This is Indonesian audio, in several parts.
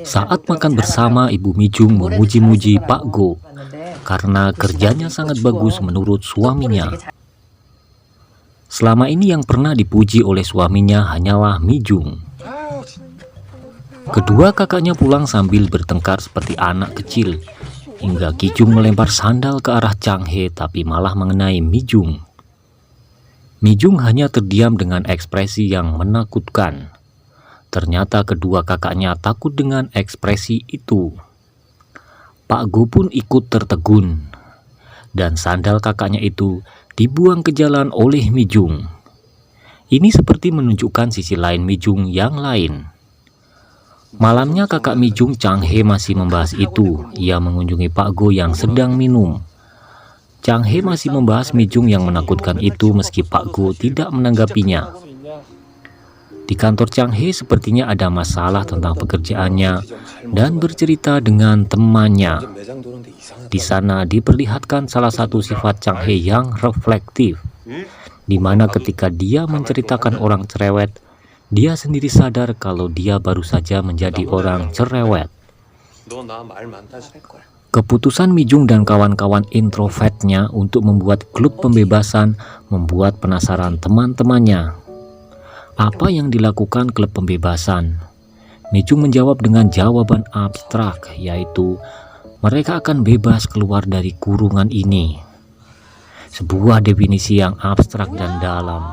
Saat makan bersama, Ibu Mijung memuji-muji Pak Go karena kerjanya sangat bagus menurut suaminya. Selama ini yang pernah dipuji oleh suaminya hanyalah Mijung. Kedua kakaknya pulang sambil bertengkar seperti anak kecil, hingga Kijung melempar sandal ke arah Chang He tapi malah mengenai Mijung. Mijung hanya terdiam dengan ekspresi yang menakutkan. Ternyata kedua kakaknya takut dengan ekspresi itu. Pak Go pun ikut tertegun, dan sandal kakaknya itu dibuang ke jalan oleh Mijung. Ini seperti menunjukkan sisi lain Mijung yang lain. Malamnya kakak Mijung, Chang He, masih membahas itu. Ia mengunjungi Pak Go yang sedang minum. Chang He masih membahas Mijung yang menakutkan itu meski Pak Go tidak menanggapinya. Di kantor Chang He sepertinya ada masalah tentang pekerjaannya dan bercerita dengan temannya. Di sana diperlihatkan salah satu sifat Chang He yang reflektif, di mana ketika dia menceritakan orang cerewet, dia sendiri sadar kalau dia baru saja menjadi orang cerewet. Keputusan Mijung dan kawan-kawan introvertnya untuk membuat klub pembebasan membuat penasaran teman-temannya. Apa yang dilakukan klub pembebasan? Mijung menjawab dengan jawaban abstrak, yaitu mereka akan bebas keluar dari kurungan ini. Sebuah definisi yang abstrak dan dalam.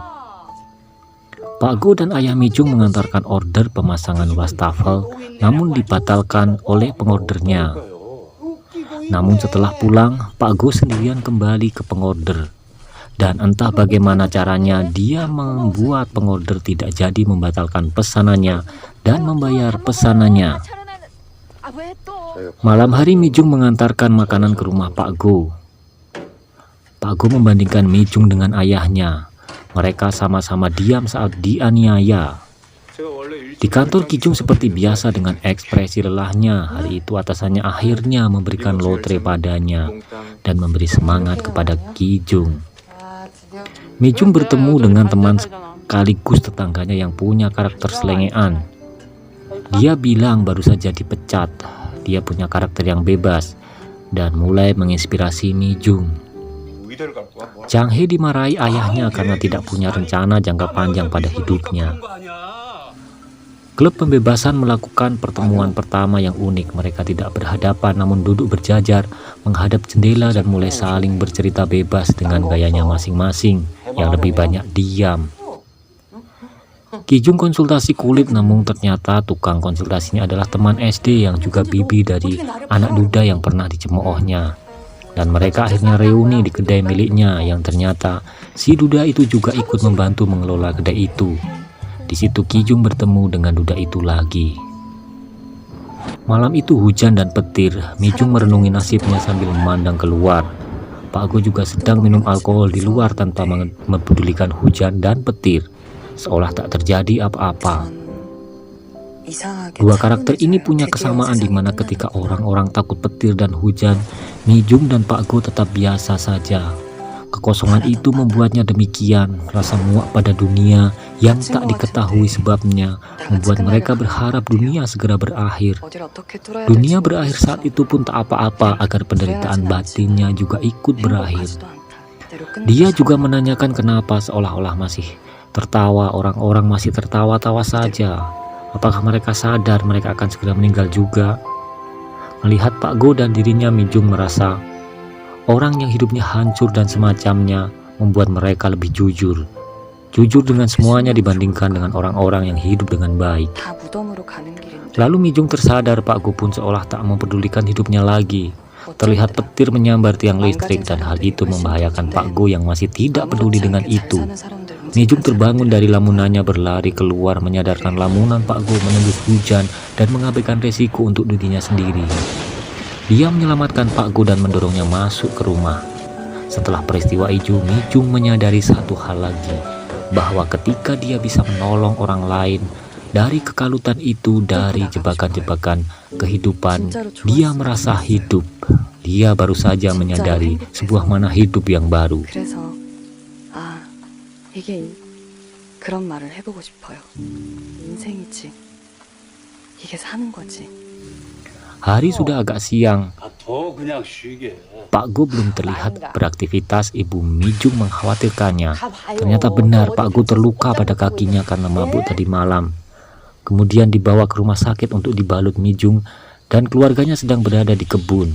Pak Go dan ayah Mijung mengantarkan order pemasangan wastafel, namun dibatalkan oleh pengordernya. Namun setelah pulang, Pak Go sendirian kembali ke pengorder. Dan entah bagaimana caranya dia membuat pengorder tidak jadi membatalkan pesanannya dan membayar pesanannya. Malam hari Mijung mengantarkan makanan ke rumah Pak Go. Pak Go membandingkan Mijung dengan ayahnya. Mereka sama-sama diam saat dianiaya. Di kantor Kijung seperti biasa dengan ekspresi lelahnya. Hari itu atasannya akhirnya memberikan lotre padanya dan memberi semangat kepada Kijung. Mijung bertemu dengan teman sekaligus tetangganya yang punya karakter selengean. Dia bilang baru saja dipecat. Dia punya karakter yang bebas dan mulai menginspirasi Mijung. Chang He dimarahi ayahnya karena tidak punya rencana jangka panjang pada hidupnya. Klub pembebasan melakukan pertemuan pertama yang unik. Mereka tidak berhadapan namun duduk berjajar menghadap jendela dan mulai saling bercerita bebas dengan gayanya masing-masing yang lebih banyak diam. Kijung konsultasi kulit, namun ternyata tukang konsultasinya adalah teman SD yang juga bibi dari anak duda yang pernah dicemoohnya. Dan mereka akhirnya reuni di kedai miliknya yang ternyata si duda itu juga ikut membantu mengelola kedai itu. Di situ Kijung bertemu dengan duda itu lagi. Malam itu hujan dan petir. Mijung merenungi nasibnya sambil memandang keluar. Pak Go juga sedang minum alkohol di luar tanpa mempedulikan hujan dan petir, seolah tak terjadi apa-apa. Dua karakter ini punya kesamaan di mana ketika orang-orang takut petir dan hujan, Mijung dan Pak Go tetap biasa saja. Kekosongan itu membuatnya demikian. Rasa muak pada dunia yang tak diketahui sebabnya membuat mereka berharap dunia segera berakhir. Dunia berakhir saat itu pun tak apa-apa agar penderitaan batinnya juga ikut berakhir. Dia juga menanyakan kenapa seolah-olah masih tertawa, orang-orang masih tertawa-tawa saja. Apakah mereka sadar mereka akan segera meninggal juga? Melihat Pak Go dan dirinya, Mijung merasa orang yang hidupnya hancur dan semacamnya membuat mereka lebih jujur. Jujur dengan semuanya dibandingkan dengan orang-orang yang hidup dengan baik. Lalu Mijung tersadar Pak Go pun seolah tak mempedulikan hidupnya lagi. Terlihat petir menyambar tiang listrik dan hal itu membahayakan Pak Go yang masih tidak peduli dengan itu. Mijung terbangun dari lamunannya, berlari keluar, menyadarkan lamunan Pak Go menembus hujan dan mengabaikan resiko untuk dirinya sendiri. Dia menyelamatkan Pak Go dan mendorongnya masuk ke rumah. Setelah peristiwa itu, Mijung menyadari satu hal lagi, bahwa ketika dia bisa menolong orang lain dari kekalutan itu, dari jebakan-jebakan kehidupan, dia merasa hidup. Dia baru saja menyadari sebuah makna hidup yang baru. 이게 그런 말을 해보고 싶어요. 인생이지. 이게 사는 거지. Hari sudah agak siang. 더 그냥 쉬게. Pak Go belum terlihat beraktivitas. Ibu Mijung mengkhawatirkannya. Ternyata benar, Pak Go terluka pada kakinya karena mabuk tadi malam. Kemudian dibawa ke rumah sakit untuk dibalut. Mijung dan keluarganya sedang berada di kebun.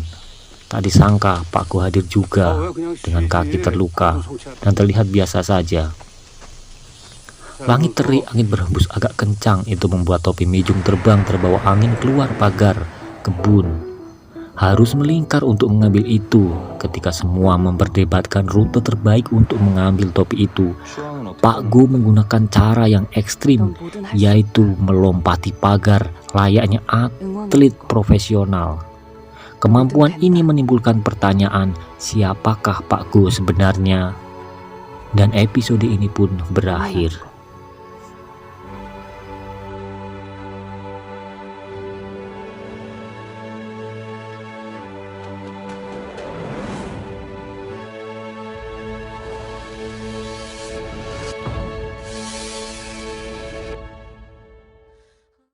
Tak disangka Pak Go hadir juga dengan kaki terluka dan terlihat biasa saja. Langit terik, angin berhembus agak kencang. Itu membuat topi Mijung terbang terbawa angin keluar pagar kebun. Harus melingkar untuk mengambil itu. Ketika semua memperdebatkan rute terbaik untuk mengambil topi itu, Pak Go menggunakan cara yang ekstrim, yaitu melompati pagar layaknya atlet profesional. Kemampuan ini menimbulkan pertanyaan, siapakah Pak Go sebenarnya? Dan episode ini pun berakhir.